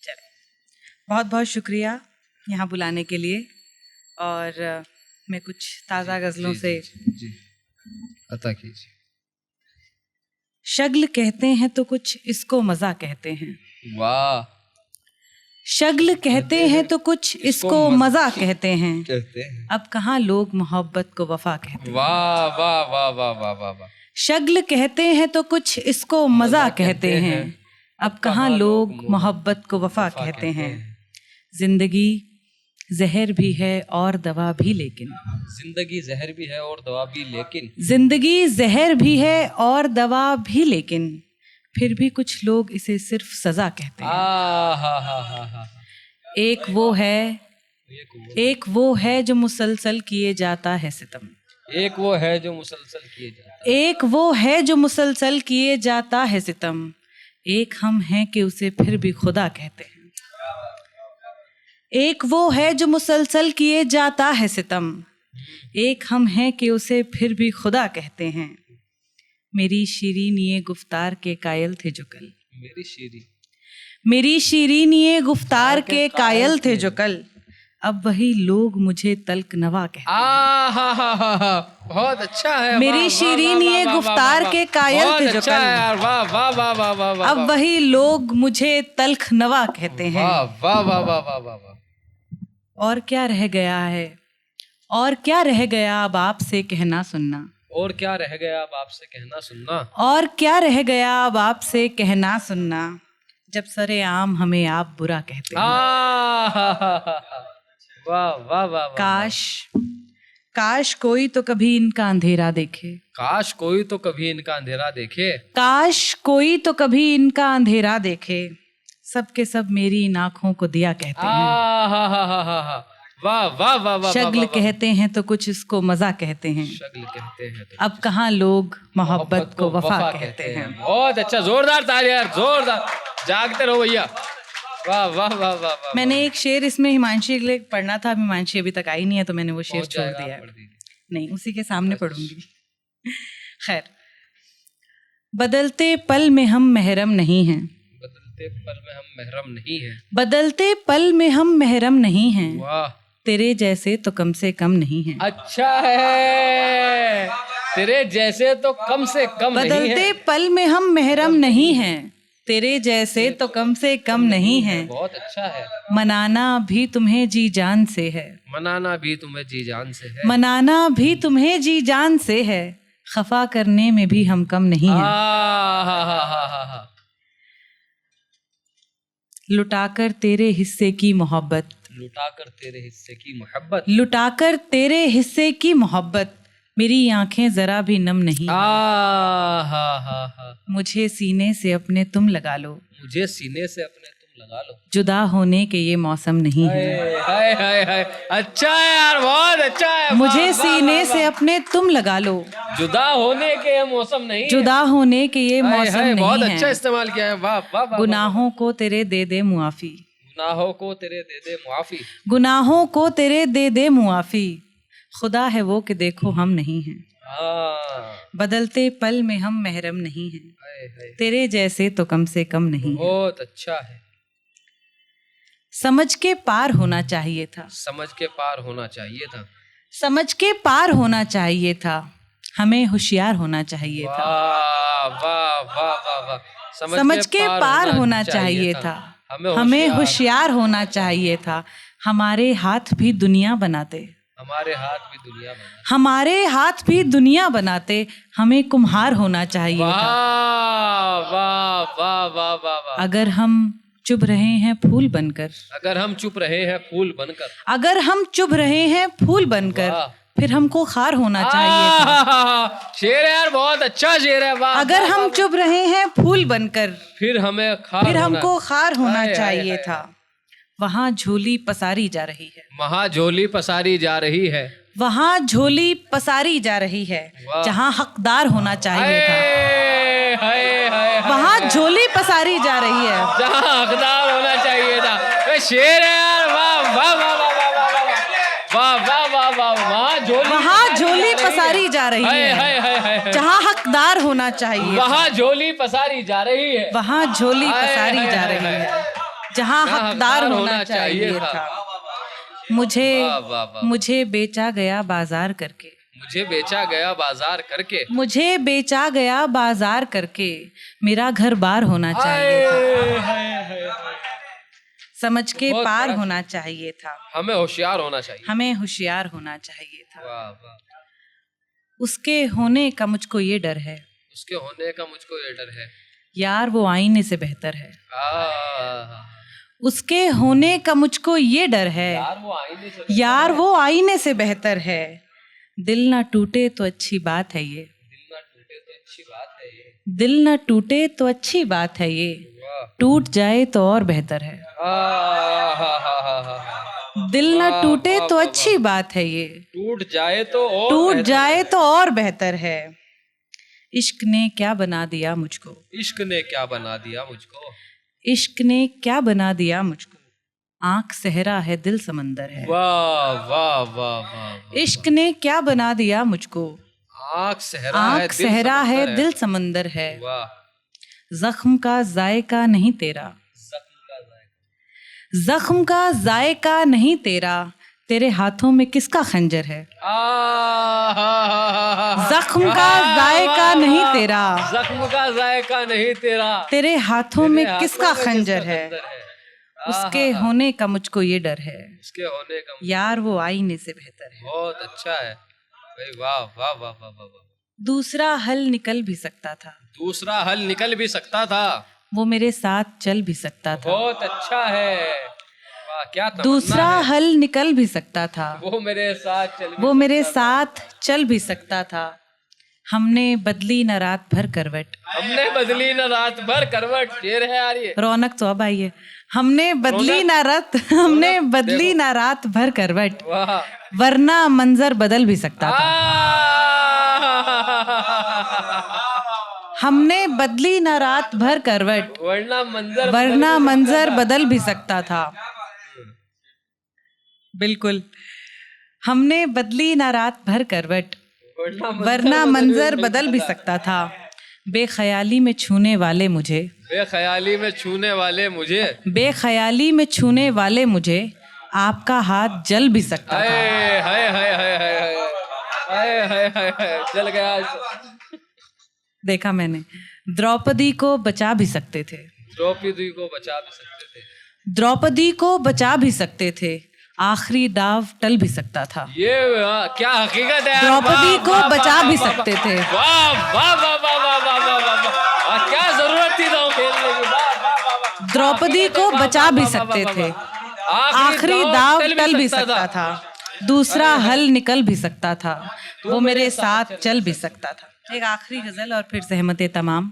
चले, बहुत बहुत शुक्रिया यहाँ बुलाने के लिए। और मैं कुछ ताज़ा गज़लों से जी अता कीजिए। शगल कहते हैं तो कुछ इसको मज़ा कहते हैं। वाह। शगल कहते हैं तो कुछ इसको मज़ा कहते हैं। अब कहाँ लोग मोहब्बत को वफा कहते हैं। वाह वाह वाह वाह वाह वाह वाह। शगल कहते हैं तो कुछ इसको मज़ा कहते हैं। अब कहाँ लोग मोहब्बत को वफा कहते हैं। जिंदगी जहर भी है और दवा भी लेकिन। जिंदगी जहर भी है और दवा भी लेकिन। जिंदगी जहर भी है और दवा भी लेकिन, फिर भी कुछ लोग इसे सिर्फ सजा कहते हैं। एक वो है जो मुसलसल किए जाता है सितम। एक वो है जो मुसलसल किए जाता है। एक वो है जो मुसलसल किए जाता है सितम। एक हम हैं कि उसे फिर भी खुदा कहते हैं। एक वो है जो मुसलसल किए जाता है सितम। एक हम हैं कि उसे फिर भी खुदा कहते हैं। मेरी शीरीन ये गुफ्तार के कायल थे जो कल। मेरी शीरीन ये गुफ्तार के कायल थे जो कल। अब वही लोग मुझे तल्क नवा कहते हैं। बहुत अच्छा है। मेरी शीरीन ये गुफ्तार के कायल थे जो कल। वाह वाह वाह वाह वाह। अब वही लोग मुझे तल्ख नवा कहते हैं। वाह वाह वाह वाह वाह। और क्या रह गया है, और क्या रह गया अब आपसे कहना सुनना। और क्या रह गया अब आपसे कहना सुनना। और क्या रह गया अब आपसे कहना सुनना, जब सरेआम हमें आप बुरा कहते हैं। वाह वाह वाह। काश कोई तो कभी इनका अंधेरा देखे। काश कोई तो कभी इनका अंधेरा देखे। काश कोई तो कभी इनका अंधेरा देखे। सबके सब मेरी इन आँखों को दिया कहते हैं। वाह वाह वाह वाह। शगल कहते हैं तो कुछ इसको मजा कहते हैं। शगल कहते हैं तो अब कहाँ लोग मोहब्बत को वफा कहते हैं। बहुत अच्छा, जोरदार तालियां, जोरदार। जागते रहो भैया। वाह वाह वाह वाह। मैंने एक शेर इसमें हिमांशी के लिए पढ़ना था, हिमांशी अभी तक आई नहीं है तो मैंने वो शेर छोड़ दिया है। नहीं, उसी के सामने पढ़ूंगी। खैर, बदलते पल में हम महरम नहीं हैं। बदलते पल में हम महरम नहीं हैं। बदलते पल में हम महरम नहीं हैं। वाह। तेरे जैसे तो कम से कम नहीं है। अच्छा है, तेरे जैसे तो कम से कम नहीं है। बदलते पल में हम महरम नहीं हैं। तेरे जैसे तो कम से कम नहीं है। बहुत अच्छा है। मनाना भी तुम्हें जी जान से है। मनाना भी तुम्हें जी जान से है। मनाना भी तुम्हें जी जान से है। खफा करने में भी हम कम नहीं हैं। लुटाकर तेरे हिस्से की मोहब्बत। लुटाकर तेरे हिस्से की मोहब्बत। लुटाकर तेरे हिस्से की मोहब्बत। मेरी आंखें जरा भी नम नहीं। मुझे सीने से अपने तुम लगा लो। मुझे सीने से अपने तुम लगा लो। जुदा होने के ये मौसम नहीं है। हाय हाय हाय। अच्छा है यार, बहुत अच्छा है। मुझे सीने से अपने तुम लगा लो। जुदा होने के ये मौसम नहीं। जुदा होने के ये मौसम नहीं है। बहुत अच्छा इस्तेमाल किया है। वाह वाह वाह। गुनाहों को तेरे दे दे मुआफी। गुनाहों को तेरे दे दे मुआफी। गुनाहों को तेरे दे दे मुआफी। खुदा है वो कि देखो हम नहीं हैं। बदलते पल में हम महरम नहीं हैं। तेरे जैसे तो कम से कम नहीं। बहुत अच्छा है। समझ के पार होना चाहिए था। समझ के पार होना चाहिए था। समझ के पार होना चाहिए था। हमें होशियार होना चाहिए था। वाह वाह वाह वाह। समझ के पार होना चाहिए था। हमें होशियार होना चाहिए था। हमारे हाथ भी दुनिया बनाते। हमारे हाथ भी दुनिया बनाते। हमारे हाथ भी दुनिया बनाते। हमें कुम्हार होना चाहिए था। वाह वाह वाह वाह। अगर हम चुभ रहे हैं फूल बनकर। अगर हम चुप रहे हैं फूल बनकर। अगर हम चुभ रहे हैं फूल बनकर, फिर हमको खार होना चाहिए था। शेर यार, बहुत अच्छा शेर है। वाह। अगर हम चुभ रहे हैं फूल बनकर, फिर हमको खार होना चाहिए था। वहाँ झोली पसारी जा रही है। वहाँ झोली पसारी जा रही है। वहाँ झोली पसारी जा रही है। जहाँ हकदार होना चाहिए था। वहाँ झोली पसारी जा रही है। जहाँ हकदार होना चाहिए था। शेर है यार। वाह वाह वाह वाह वाह वाह वाह वाह। वहाँ झोली पसारी जा रही है। जहाँ हकदार होना चाहिए। वहाँ झोली पसारी जा रही है। वहाँ झोली पसारी जा रही है। जहाँ जहाँ हकदार होना चाहिए था। मुझे वाह वाह वाह, मुझे बेचा गया बाजार करके, मुझे बेचा गया बाजार करके, मुझे बेचा गया बाजार करके, मेरा घर बार होना चाहिए था। हाय, समझ के बहुत पार बड़ा- होना चाहिए था। हमें होशियार होना चाहिए। हमें होशियार होना चाहिए था। वाह वाह, उसके होने का मुझको ये डर है, उसके होने का मुझको ये डर है। यार वो आईने से बेहतर है। आह, उसके होने का मुझको ये डर है, यार वो आईने से, यार वो आईने से बेहतर है। दिल ना टूटे तो अच्छी बात है ये, दिल ना टूटे तो अच्छी बात है ये। दिल ना टूटे तो अच्छी बात है ये, वाह, टूट जाए तो और बेहतर है। आह, हा, हा, हा, हा। दिल ना वाह, टूटे वाह, तो वाह, अच्छी बात है ये, टूट जाए तो और टूट बेहतर जाए तो और बेहतर है। इश्क ने क्या बना दिया मुझको, है। इश्क ने क्या बना दिया मुझको, इश्क ने क्या बना दिया मुझको, आंख सहरा है दिल समंदर है। वाह वाह वाह वाह, इश्क ने क्या बना दिया मुझको, आंख सहरा है, आंख दिल सहरा है समंदर दिल समंदर है। वाह, जख्म का जायका नहीं तेरा, जख्म का जायका, जख्म का जायका नहीं तेरा, तेरे हाथों में किसका खंजर है। जख्म का जायका नहीं तेरा, जख्म का जायका नहीं तेरा, तेरे हाथों में तेरे किसका हाथों में खंजर किसका है। खंजर है। उसके होने का मुझको ये डर है, उसके होने का यार वो आईने से बेहतर है। बहुत अच्छा है भाई, वाह वाह वाह वाह वाह वाह। दूसरा हल निकल भी सकता था, दूसरा हल निकल भी सकता था, वो मेरे साथ चल भी सकता था। बहुत अच्छा है, वाह क्या तमन्ना दूसरा है। हल निकल भी सकता था, वो मेरे साथ चल भी वो मेरे साथ चल भी सकता था। हमने बदली न रात भर करवट, हमने बदली न रात भर करवट, शेर है यार ये। रौनक तो अब आई है। हमने बदली न रात, हमने बदली न रात भर करवट, वाह, वरना मंजर बदल भी सकता था। हमने बदली न रात भर करवट, वरना मंजर बदल भी सकता था। बिल्कुल, हमने बदली न रात भर करवट, वरना मंजर बदल भी सकता था। बेख्याली में छूने वाले मुझे, बेख्याली में छूने वाले मुझे, बेख्याली में छूने वाले मुझे, आपका हाथ जल भी सकता था। हाय हाय हाय हाय हाय हाय हाय हाय हाय, जल गया। देखा मैंने, द्रौपदी को बचा भी सकते थे, द्रौपदी को बचा भी सकते थे, द्रौपदी को बचा भी सकते थे, आखिरी दाव टल भी सकता था। ये क्या हकीकत है। द्रौपदी को बचा भी सकते थे। वाह वाह वाह वाह वाह वाह वाह वाह वाह, क्या जरूरत थी दांव खेलने की। वाह वाह वाह वाह, द्रौपदी को बचा भी सकते थे, आखिरी दाव टल भी सकता था, दूसरा हल निकल भी सकता था, वो मेरे साथ चल भी सकता था। एक आखिरी गजल और फिर सहमते तमाम।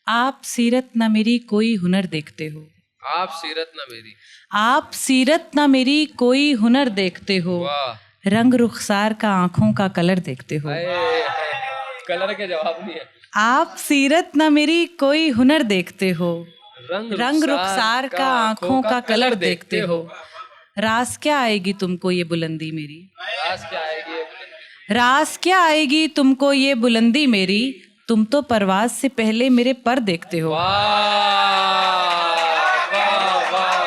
आप सीरत न मेरी कोई हुनर देखते हो, आप सीरत न मेरी, आप सीरत न मेरी कोई हुनर देखते हो, वाह, रंग रुखसार का आंखों का कलर देखते हो। हाय, हाय, कलर के जवाब नहीं है। आप सीरत न मेरी कोई हुनर देखते हो, रंग रुखसार रुखसार का आंखों का कलर देखते हो। रास क्या आएगी तुमको ये बुलंदी मेरी, रास क्या आएगी ये बुलंदी, रास क्या आएगी तुमको ये बुलंदी मेरी, तुम तो परवाज से पहले मेरे पर देखते हो। वाह वाह वाह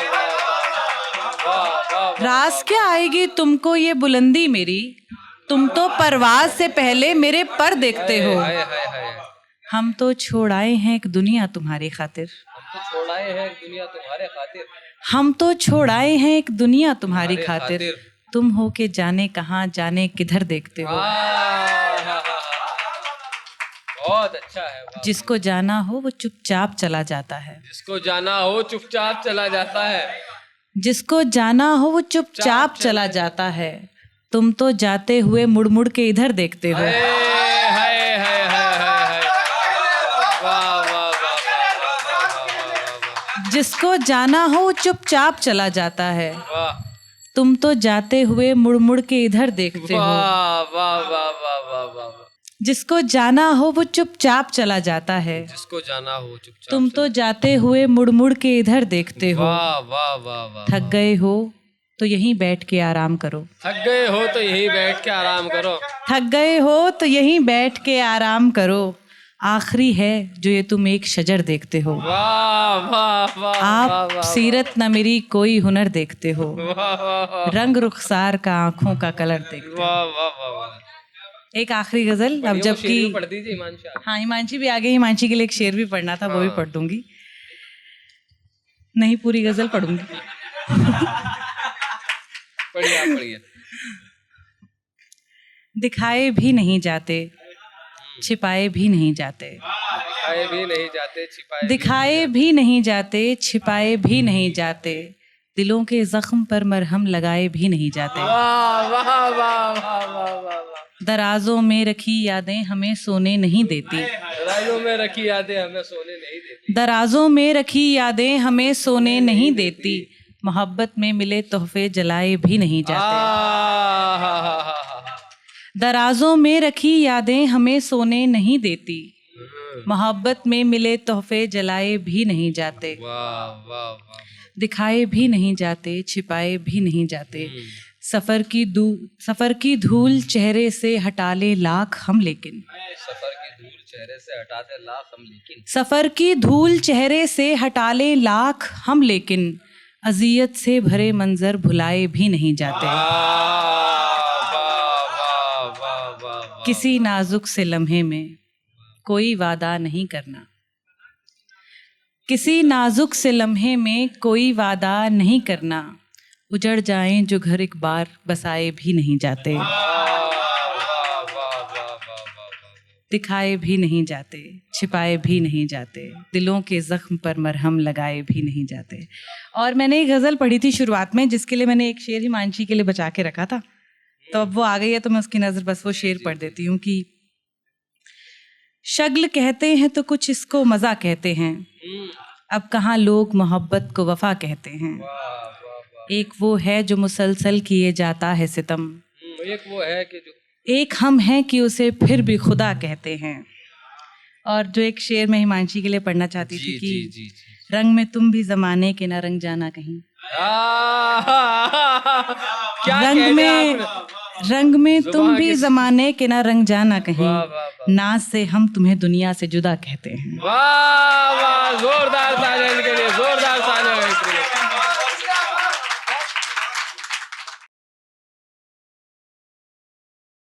वाह, रास क्या आएगी तुमको ये बुलंदी मेरी, तुम तो परवाज से पहले मेरे पर देखते हो। हाय हाय हाय, हम तो छोड़ आए हैं एक दुनिया तुम्हारी खातिर, हम तो छोड़ाए हैं दुनिया तुम्हारे खातिर, हम तो छोड़ आए हैं एक दुनिया तुम्हारी तुम्हारे खातिर, खातिर। तुम हो के जाने कहाँ जाने किधर देखते हो। बहुत अच्छा है, वाह। जिसको जाना हो वो चुपचाप चला जाता है, जिसको जाना हो चुपचाप चला जाता है, जिसको जाना हो वो चुपचाप चला जाता है, तुम तो जाते हुए मुड़ मुड़ के इधर देखते हो। हाय हाय हाय हाय हाय, वाह वाह वाह वाह, जिसको जाना हो वो चुपचाप चला जाता है, वाह तुम तो जाते हुए मुड़ मुड़ के इधर देखते हो। वाह वाह वाह वाह वाह वाह, जिसको जाना हो वो चुपचाप चला जाता है, जिसको जाना हो चुपचाप, तुम तो जाते हुए मुड़ मुड़ के इधर देखते हो। वाह वाह वाह वाह, थक गए हो तो यहीं बैठ के आराम करो, थक गए हो तो यहीं बैठ के आराम करो, थक गए हो तो यहीं बैठ के आराम करो, आखिरी है जो ये तुम एक शजर देखते हो। वाह वाह वाह आप सीरत न मेरी कोई हुनर देखते हो, रंग रुखसार का आंखों का कलर देखते हो। वाह वाह वाह। एक आखिरी गजल, अब जबकि पढ़ दीजिए हिमांशु। हाँ हिमांशी भी आ गई, हिमांशी के लिए एक शेर भी पढ़ना था, वो भी पढ़ दूंगी। नहीं पूरी गजल पढ़ूंगी। पढ़िए। दिखाए भी नहीं जाते, छिपाए भी नहीं जाते। दिखाए भी नहीं जाते, छिपाए दिखाए भी नहीं जाते, छिपाए भी नहीं जाते। दिलों के जख्म पर मरहम लगाए भी नहीं जाते। वाह वाह वाह वाह वाह वाह। दराजों में रखी यादें हमें सोने नहीं देती। दराजों में रखी यादें हमें सोने नहीं देती। दराजों में रखी यादें हमें सोने नहीं देती। मोहब्बत में मिले तोहफे जलाए भी नहीं जाते। दराजों में रखी यादें हमें सोने नहीं देती। मोहब्बत में मिले तोहफे जलाए भी नहीं जाते। वाह वाह वाह। दिखाए भी नहीं जाते, छिपाए भी नहीं जाते। सफर की धूल चेहरे से हटा ले लाख हम लेकिन। सफर की धूल चेहरे से हटा दे लाख हम लेकिन। सफर की धूल चेहरे से हटा ले लाख हम लेकिन। अजियत से भरे मंजर भुलाए भी नहीं जाते। किसी नाजुक से लम्हे में कोई वादा नहीं करना। किसी नाजुक से लम्हे में कोई वादा नहीं करना। उजड़ जाएं जो घर एक बार बसाए भी नहीं जाते। दिखाए भी नहीं जाते, छिपाए भी नहीं जाते। दिलों के जख्म पर मरहम लगाए भी नहीं जाते। और मैंने एक गज़ल पढ़ी थी शुरुआत में, जिसके लिए मैंने एक शेर हिमांशी के लिए बचा के रखा था, तो अब वो आ गई है तो मैं उसकी नज़र बस वो शेर पढ़ देती हूँ कि शगल कहते हैं तो कुछ इसको मज़ा कहते हैं। अब कहाँ लोग मोहब्बत को वफा कहते हैं। एक वो है जो मुसलसल किए जाता है सितम। एक वो है कि जो एक हम हैं कि उसे फिर भी खुदा कहते हैं। और जो एक शेर मैं हिमांशी के लिए पढ़ना चाहती थी कि रंग में तुम भी जमाने के ना रंग जाना कहीं। रंग में तुम भी जमाने के ना रंग जाना कहीं। नाज से हम तुम्हें दुनिया से जुदा कहते हैं।